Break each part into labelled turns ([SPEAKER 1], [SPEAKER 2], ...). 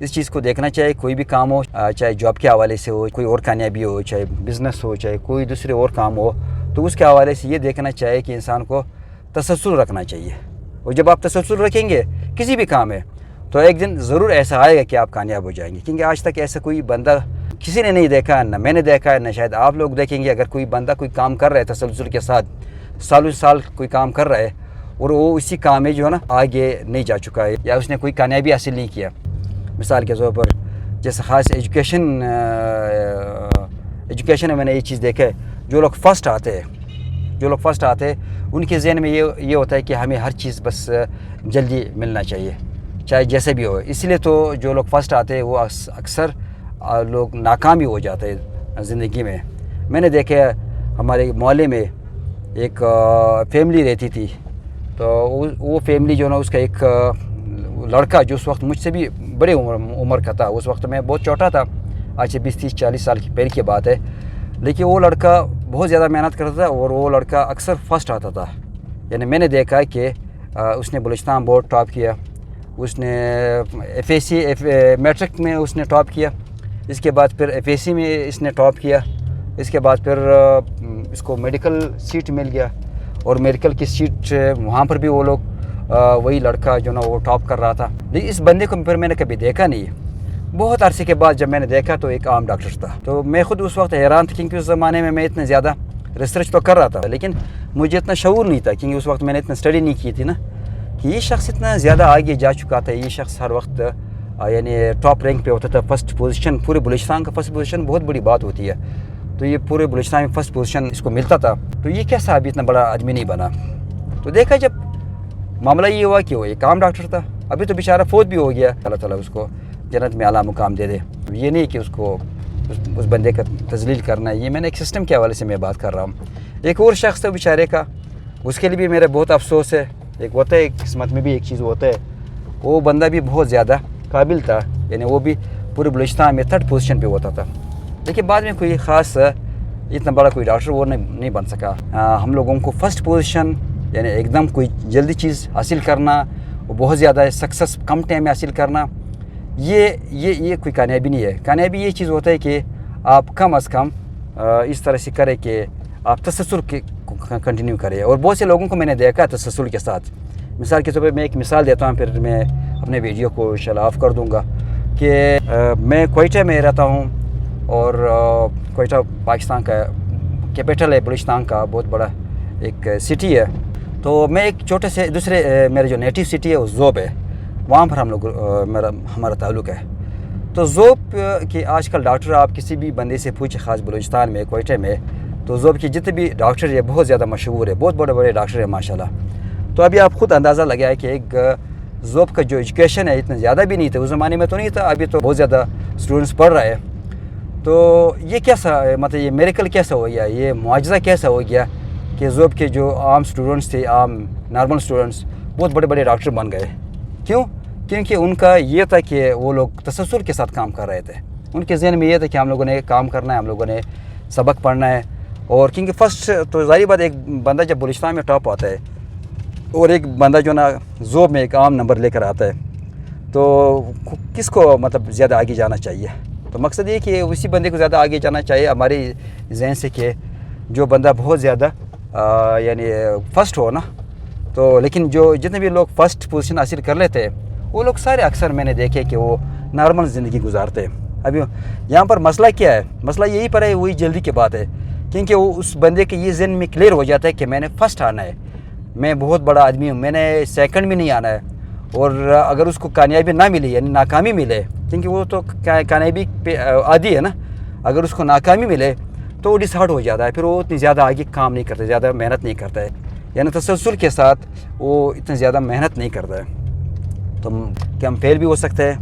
[SPEAKER 1] اس چیز کو دیکھنا چاہیے. کوئی بھی کام ہو, چاہے جاب کے حوالے سے ہو, کوئی اور کامیابی ہو, چاہے بزنس ہو, چاہے کوئی دوسرے اور کام ہو, تو اس کے حوالے سے یہ دیکھنا چاہیے کہ انسان کو تسلسل رکھنا چاہیے. اور جب آپ تسلسل رکھیں گے کسی بھی کام میں تو ایک دن ضرور ایسا آئے گا کہ آپ کامیاب ہو جائیں گے. کیونکہ آج تک ایسا کوئی بندہ کسی نے نہیں دیکھا, نہ میں نے دیکھا ہے, نہ شاید آپ لوگ دیکھیں گے. اگر کوئی بندہ کوئی کام کر رہا ہے تسلسل کے ساتھ, سالوں سال کوئی کام کر رہا ہے اور وہ اسی کام میں جو ہے نا آگے نہیں جا چکا ہے, یا اس نے کوئی کامیابی حاصل نہیں کیا. مثال کے طور پر جیسے خاص ایجوکیشن میں میں نے یہ چیز دیکھا ہے, جو لوگ فرسٹ آتے ہیں ان کے ذہن میں یہ ہوتا ہے کہ ہمیں ہر چیز بس جلدی ملنا چاہیے, چاہے جیسے بھی ہو. اس لیے تو جو لوگ فرسٹ آتے ہیں وہ اکثر لوگ ناکام ہی ہو جاتے ہیں زندگی میں. میں نے دیکھا ہمارے محلے میں ایک فیملی رہتی تھی, تو وہ فیملی جو ہے نا, اس کا ایک لڑکا جو اس وقت مجھ سے بھی بڑے عمر کا تھا, اس وقت میں بہت چھوٹا تھا, آج سے 20-30-40 سال کی پہلے کی بات ہے. لیکن وہ لڑکا بہت زیادہ محنت کرتا تھا اور وہ لڑکا اکثر فرسٹ آتا تھا. یعنی میں نے دیکھا کہ اس نے بلوچستان بورڈ ٹاپ کیا, اس نے FAC میٹرک میں اس نے ٹاپ کیا, اس کے بعد پھر FAC میں اس نے ٹاپ کیا, اس کے بعد پھر اس کو میڈیکل سیٹ مل گیا, اور میڈیکل کی سیٹ وہاں پر بھی وہ لوگ وہی لڑکا جو نا وہ ٹاپ کر رہا تھا. لیکن اس بندے کو پھر میں نے کبھی دیکھا نہیں. بہت عرصے کے بعد جب میں نے دیکھا تو ایک عام ڈاکٹر تھا. تو میں خود اس وقت حیران تھا, کیونکہ اس زمانے میں اتنے زیادہ ریسرچ تو کر رہا تھا, لیکن مجھے اتنا شعور نہیں تھا, کیونکہ اس وقت میں نے اتنا اسٹڈی نہیں کی تھی نا, کہ یہ شخص اتنا زیادہ آگے جا چکا تھا. یہ شخص ہر وقت یعنی ٹاپ رینک پہ ہوتا تھا, فرسٹ پوزیشن. پورے بلوچستان کا فرسٹ پوزیشن بہت بڑی بات ہوتی ہے, تو یہ پورے بلوچستان میں فرسٹ پوزیشن اس کو ملتا تھا. تو یہ کیسا ابھی اتنا بڑا آدمی نہیں بنا؟ تو دیکھا جب معاملہ یہ ہوا کہ وہ ایک عام ڈاکٹر تھا, ابھی تو بیچارہ فوت بھی ہو گیا, اللہ تعالیٰ اس کو جنت میں اعلیٰ مقام دے دے. یہ نہیں کہ اس کو اس بندے کا تذلیل کرنا ہے, یہ میں نے ایک سسٹم کے حوالے سے میں بات کر رہا ہوں. ایک اور شخص تھا بیچارے کا, اس کے لیے بھی میرا بہت افسوس ہے. ایک ہوتا ہے قسمت میں بھی ایک چیز ہوتا ہے, وہ بندہ بھی بہت زیادہ قابل تھا, یعنی وہ بھی پورے بلوچستان میں 3rd پوزیشن پہ ہوتا تھا, لیکن بعد میں کوئی خاص اتنا بڑا کوئی ڈاکٹر وہ نہیں بن سکا. ہم لوگوں کو فرسٹ پوزیشن یعنی ایک دم کوئی جلدی چیز حاصل کرنا, وہ بہت زیادہ سکسیس کم ٹائم میں حاصل کرنا, یہ کوئی کامیابی نہیں ہے. کامیابی یہ چیز ہوتا ہے کہ آپ کم از کم اس طرح سے کریں کہ آپ تسلسل کنٹینیو کریں. اور بہت سے لوگوں کو میں نے دیکھا تسلسل کے ساتھ. مثال کے طور پہ میں ایک مثال دیتا ہوں, پھر میں اپنے ویڈیو کو انشاءاللہ آف کر دوں گا, کہ میں کوئٹہ میں رہتا ہوں, اور کوئٹہ پاکستان کا کیپٹل ہے, بلوچستان کا بہت بڑا ایک سٹی ہے. تو میں ایک چھوٹے سے دوسرے میرے جو نیٹیو سٹی ہے وہ زوب ہے, وہاں پر ہمارا تعلق ہے. تو زوب کے آج کل ڈاکٹر آپ کسی بھی بندے سے پوچھیں, خاص بلوچستان میں کوئٹہ میں, تو زوب کے جتنے بھی ڈاکٹر ہیں بہت زیادہ مشہور ہے, بہت بڑے بڑے ڈاکٹر ہیں ماشاءاللہ. تو ابھی آپ خود اندازہ لگائے کہ ایک زوب کا جو ایجوکیشن ہے اتنا زیادہ بھی نہیں تھا, اس زمانے میں تو نہیں تھا, ابھی تو بہت زیادہ اسٹوڈنٹس پڑھ رہے ہیں. تو یہ کیسا مطلب یہ میریکل کیسا ہو گیا, یہ معجزہ کیسا ہو گیا کہ زوب کے جو عام اسٹوڈنٹس تھے, عام نارمل اسٹوڈنٹس, بہت بڑے بڑے ڈاکٹر بن گئے. کیوں؟ کیونکہ ان کا یہ تھا کہ وہ لوگ تسلسل کے ساتھ کام کر رہے تھے. ان کے ذہن میں یہ تھا کہ ہم لوگوں نے کام کرنا ہے, ہم لوگوں نے سبق پڑھنا ہے. اور کیونکہ فرسٹ تو ظاہری بات, ایک بندہ جب بلوچستان میں ٹاپ آتا ہے اور ایک بندہ جو نا زوب میں ایک عام نمبر لے کر آتا ہے, تو کس کو مطلب زیادہ آگے جانا چاہیے؟ تو مقصد یہ کہ اسی بندے کو زیادہ آگے جانا چاہیے ہمارے ذہن سے, کہ جو بندہ بہت زیادہ یعنی فرسٹ ہو نا. تو لیکن جو جتنے بھی لوگ فرسٹ پوزیشن حاصل کر لیتے ہیں وہ لوگ سارے اکثر میں نے دیکھے کہ وہ نارمل زندگی گزارتے ہیں. ابھی یہاں پر مسئلہ کیا ہے؟ مسئلہ یہی پر ہے, وہی جلدی کی بات ہے, کیونکہ وہ اس بندے کے یہ ذہن میں کلیئر ہو جاتا ہے کہ میں نے فرسٹ آنا ہے, میں بہت بڑا آدمی ہوں, میں نے سیکنڈ میں نہیں آنا ہے. اور اگر اس کو کامیابی نہ ملی یعنی ناکامی ملے, کیونکہ وہ تو کامیابی پہ عادی ہے نا, اگر اس کو ناکامی ملے تو وہ ڈس ہارٹ ہو جاتا ہے, پھر وہ اتنی زیادہ آگے کام نہیں کرتا, زیادہ محنت نہیں کرتا ہے, یعنی تسلسل کے ساتھ وہ اتنا زیادہ محنت نہیں کرتا ہے. تو کہ ہم فیل بھی ہو سکتے ہیں,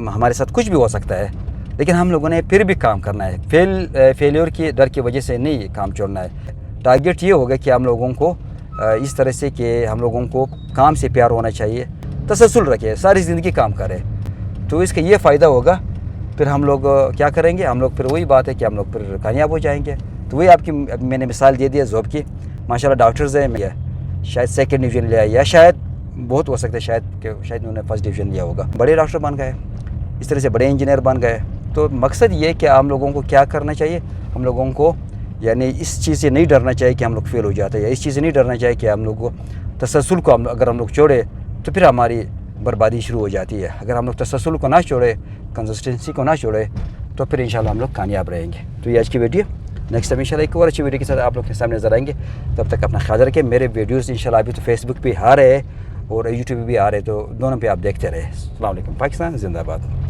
[SPEAKER 1] ہمارے ساتھ کچھ بھی ہو سکتا ہے, لیکن ہم لوگوں نے پھر بھی کام کرنا ہے. فیلیور کی ڈر کی وجہ سے نہیں کام چھوڑنا ہے. ٹارگیٹ یہ ہوگا کہ ہم لوگوں کو اس طرح سے کہ ہم لوگوں کو کام سے پیار ہونا چاہیے, تسلسل رکھے, ساری زندگی کام کرے, تو اس کا یہ فائدہ ہوگا. پھر ہم لوگ کیا کریں گے؟ ہم لوگ پھر وہی بات ہے کہ ہم لوگ پھر کامیاب ہو جائیں گے. تو وہی آپ کی میں نے مثال دے دیا زوب کی. ماشاءاللہ ڈاکٹرز ہیں, شاید 2nd ڈویژن لیا, یا شاید بہت ہو سکتا ہے شاید انہوں نے 1st ڈویژن لیا ہوگا, بڑے ڈاکٹر بن گئے. اس طرح سے بڑے انجینئر بن گئے. تو مقصد یہ کہ ہم لوگوں کو کیا کرنا چاہیے, ہم لوگوں کو یعنی اس چیز سے نہیں ڈرنا چاہیے کہ ہم لوگ فیل ہو جاتے ہیں, یا اس چیز سے نہیں ڈرنا چاہیے کہ ہم لوگ کو تسلسل کو اگر ہم لوگ چھوڑے تو پھر ہماری بربادی شروع ہو جاتی ہے. اگر ہم لوگ تسلسل کو نہ چھوڑے, کنسسٹنسی کو نہ چھوڑے, تو پھر انشاءاللہ ہم لوگ کامیاب رہیں گے. تو یہ آج کی ویڈیو, نیکسٹ ٹائم انشاءاللہ ایک اور اچھی ویڈیو کے ساتھ آپ لوگ کے سامنے نظر آئیں گے. تب تک اپنا خیال رکھیں. میرے ویڈیوز انشاءاللہ ابھی تو فیس بک پہ آ رہے ہیں اور یوٹیوب پہ بھی آ رہے, تو دونوں پہ آپ دیکھتے رہے. السلام علیکم. پاکستان زندہ باد.